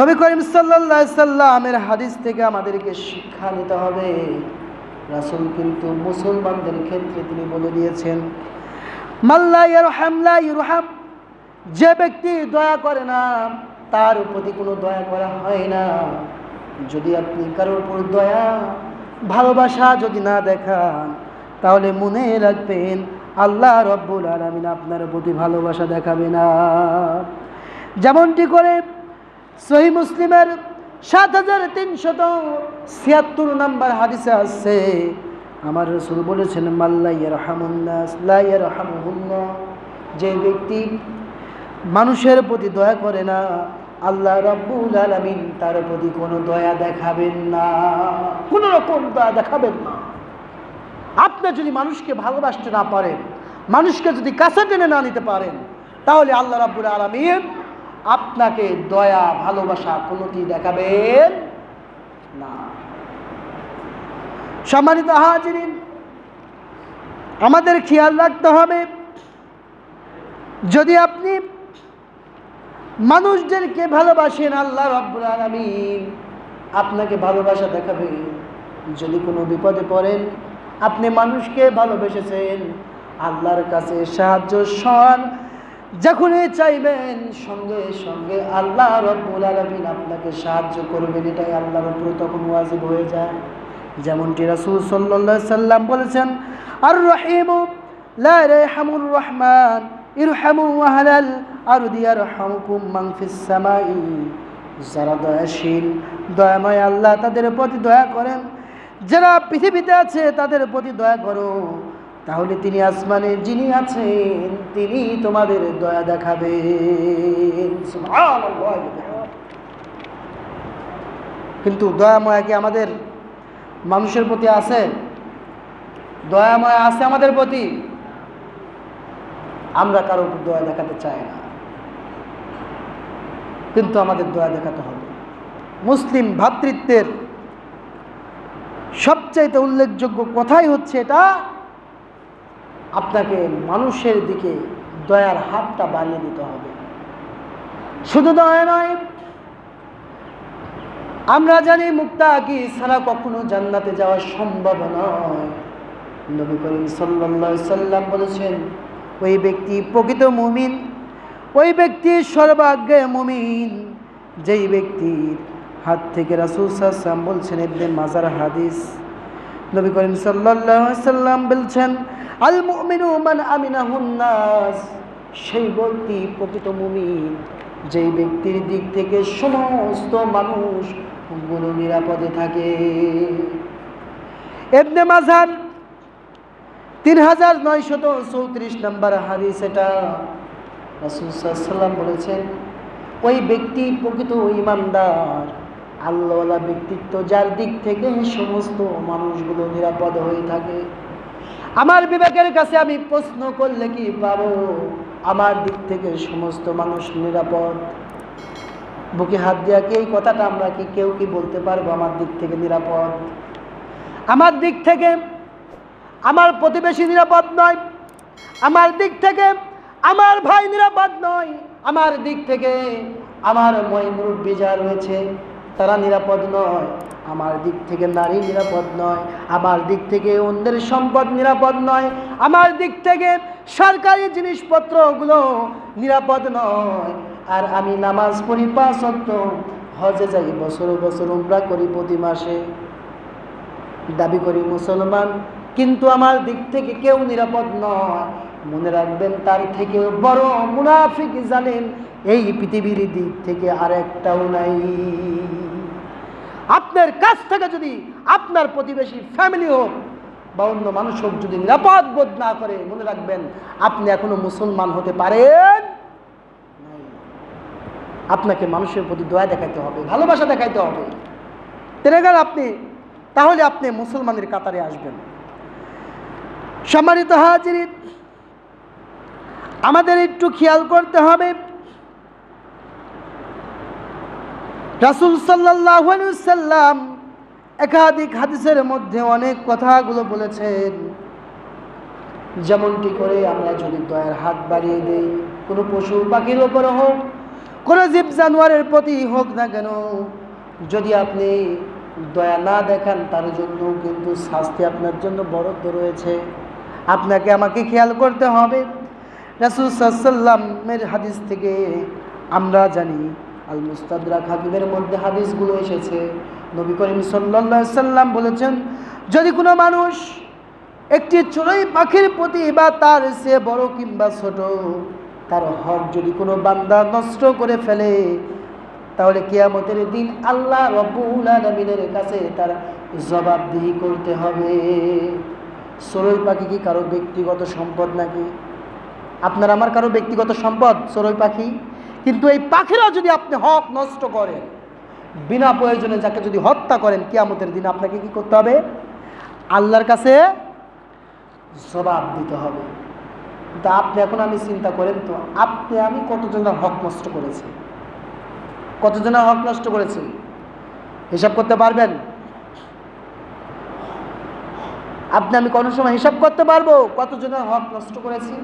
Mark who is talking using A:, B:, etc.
A: নবী করিম সাল্লাল্লাহু আলাইহি সাল্লামের হাদিস থেকে আমাদেরকে শিক্ষা নিতে হবে। রাসূল কিন্তু মুসলমানদের ক্ষেত্রে তিনি বলে দিয়েছেন, মাল্লা ইয়ারহাম লা ইরহাম, যে ব্যক্তি দয়া করে না তার প্রতি কোনো দয়া করা হয় না। যদি আপনি কারোর উপর দয়া ভালোবাসা যদি না দেখান, তাহলে মনে রাখবেন আল্লাহ রাব্বুল আলামিন আপনার প্রতি ভালোবাসা দেখাবে না। যেমনটি করে সহিহ মুসলিমের ৭৩৭৬ নম্বর হাদিসে আছে, আমার রাসূল বলেছেন, মাল্লা ইয়ারহামুন নাস লা ইয়ারহামুহুল্লাহ, যে ব্যক্তি মানুষের প্রতি দয়া করে না, আল্লাহ রাব্বুল আলামিন তার প্রতি কোনো দয়া দেখাবেন না, কোনো রকম দয়া দেখাবেন না। আপনি যদি মানুষকে ভালোবাসতে না পারেন, মানুষকে যদি কাছে টেনে না নিতে পারেন, তাহলে আল্লাহ রাব্বুল আলামিন আপনাকে দয়া ভালোবাসা কোনোটি দেখাবেন না। সম্মানিত হাজিরিন, আমাদের খেয়াল রাখতে হবে, যদি আপনি মানুষদেরকে ভালোবাসেন, আল্লাহ রাব্বুল আলামিন আপনাকে ভালোবাসা দেখাবে। যদি কোনো বিপদে পড়েন, আপনি মানুষকে ভালোবেসেছেন, আল্লাহর কাছে সাহায্য সন যখনই চাইবেন, সঙ্গে সঙ্গে আল্লাহ রাব্বুল আলামিন আপনাকে সাহায্য করবেন। এটাই আল্লাহর উপর তখন ওয়াজিব হয়ে যায়। যেমনটি রাসূল সাল্লাল্লাহু আলাইহি সাল্লাম বলেছেন, আর রহিমু লা ইয়ারহামুর রহমান ইরহামু আহলাল আরদি ইয়ারহামুকুম মান ফিস সামাই। যারা দয়াশীল, দয়াময় আল্লাহ তাদের প্রতি দয়া করেন, যারা পৃথিবীতে আছে তাদের প্রতি দয়া করো, তাহলে তিনি আসমানে যিনি আছেন তিনি তোমাদের দয়া দেখাবেন। সুবহানাল্লাহ। কিন্তু দয়াময় কি আমাদের মানুষের প্রতি আছে? দয়াময় আছে আমাদের প্রতি? আমরা কারো উপর দয়া দেখাতে চাই না, কিন্তু আমাদের দয়া দেখাতে হবে। মুসলিম ভ্রাতৃত্বের সবচাইতে উল্লেখযোগ্য কথাই হচ্ছে এটা, আপনাকে মানুষের দিকে দয়ার হাতটা বাড়িয়ে দিতে হবে। শুধু দয়া নয়, আমরা জানি মুত্তাকি ছাড়া কখনো জান্নাতে যাওয়া সম্ভব নয়। নবী করিম সাল্লাল্লাহু আলাইহি সাল্লাম বলেছেন, ওই ব্যক্তি প্রকৃত মুমিন, ওই ব্যক্তি সর্বাগ্রে মুমিন যেই ব্যক্তির হাত থেকে রাসূল সাল্লাল্লাহু আলাইহি ওয়াসাল্লাম বলছেন, ইবনে মাজার হাদিস, নবী করিম সাল্লাল্লাহু আলাইহি সাল্লাম বলছেন, আল মুমিনু মান আমিনাহুন নাস, সেই ব্যক্তি প্রকৃত মুমিন যেই ব্যক্তির দিক থেকে সমস্ত মানুষগুলো নিরাপদে থাকে। ইবনে মাজার ৩৯৩৪ নম্বর হাদিস, এটা রাসূল সাল্লাল্লাহু আলাইহি ওয়াসাল্লাম বলেছেন, ওই ব্যক্তি প্রকৃত ইমানদার, আল্লাহওয়ালা ব্যক্তিত্ব, যার দিক থেকে সমস্ত মানুষগুলো নিরাপদ হয়ে থাকে। আমার বিবেকের কাছে আমি প্রশ্ন করলে কি পাবো? আমার দিক থেকে সমস্ত মানুষ নিরাপদ। বুকে হাত দিয়া কি এই কথাটা আমরা কি কেউ কি বলতে পারবো আমার দিক থেকে নিরাপদ? আমার দিক থেকে আমার প্রতিবেশী নিরাপদ নয়, আমার দিক থেকে আমার ভাই নিরাপদ নয়, আমার দিক থেকে আমার মুরব্বি যা রয়েছে তারা নিরাপদ নয়, আমার দিক থেকে নারী নিরাপদ নয়, আমার দিক থেকে অন্যের সম্পদ নিরাপদ নয়, আমার দিক থেকে সরকারি জিনিসপত্রগুলো নিরাপদ নয়। আর আমি নামাজ পড়ি ৫ ওয়াক্ত, হজে যাই বছর বছর, উমরা করি প্রতি মাসে, দাবি করি মুসলমান, কিন্তু আমার দিক থেকে কেউ নিরাপদ নয়। মনে রাখবেন, তার থেকে বড় মুনাফিক জানেন এই পৃথিবীর দিক থেকে আরেকটাও নাই। আপনার কাছ থেকে যদি আপনার প্রতিবেশী, ফ্যামিলি হোক বা অন্য মানুষ হোক, যদি নিরাপদ বোধ না করে, মনে রাখবেন আপনি এখনো মুসলমান হতে পারেন নাই। আপনাকে মানুষের প্রতি দয়া দেখাইতে হবে, ভালোবাসা দেখাইতে হবে, তাহলে আপনি মুসলমানের কাতারে আসবেন। সম্মানিত হাজিরিন, আমাদের একটু খেয়াল করতে হবে, রাসূল সাল্লাল্লাহু আলাইহি ওয়াসাল্লাম একাধিক হাদিসের মধ্যে অনেক কথাগুলো বলেছেন। যেমনটি করে আমরা যদি দয়ার হাত বাড়িয়ে দেই, কোনো পশু পাখির উপরে হোক, কোন জীব জানোয়ারের প্রতি হোক না কেন, যদি আপনি দয়া না দেখান তার জন্য কিন্তু শাস্তি আপনার জন্য বরাদ্দ রয়েছে। আপনাকে আমাকে খেয়াল করতে হবে। রাসূল সাল্লাল্লাহু আলাইহি ওয়াসাল্লামের হাদিস থেকে আমরা জানি, আল মুস্তাদরাক হাকিমের মধ্যে হাদিসগুলো এসেছে, নবী করিম সাল্লাল্লাহু আলাইহি ওয়াসাল্লাম বলেছেন, যদি কোনো মানুষ একটি চড়ুই পাখির প্রতি বা তার চেয়ে বড় কিংবা ছোট তার হক যদি কোনো বান্দা নষ্ট করে ফেলে, তাহলে কিয়ামতের দিন আল্লাহ রাব্বুল আলামিনের কাছে তার জবাবদিহি করতে হবে। চড়ুই পাখি কি কারো ব্যক্তিগত সম্পদ নাকি? আপনার আমার কারো ব্যক্তিগত সম্পদ চড়ুই পাখি? কিন্তু এই পাখিরা যদি আপনি হক নষ্ট করেন, বিনা প্রয়োজনে যাকে যদি হত্যা করেন, কিয়ামতের দিন আপনাকে কি করতে হবে? আল্লাহর কাছে জবাব দিতে হবে। কিন্তু আপনি এখন আমি চিন্তা করেন তো, আপনি আমি কতজনের হক নষ্ট করেছি, কতজনের হক নষ্ট করেছি হিসাব করতে পারবেন? আপনি আমি কোনো সময় হিসাব করতে পারবো কতজনের হক নষ্ট করেছি?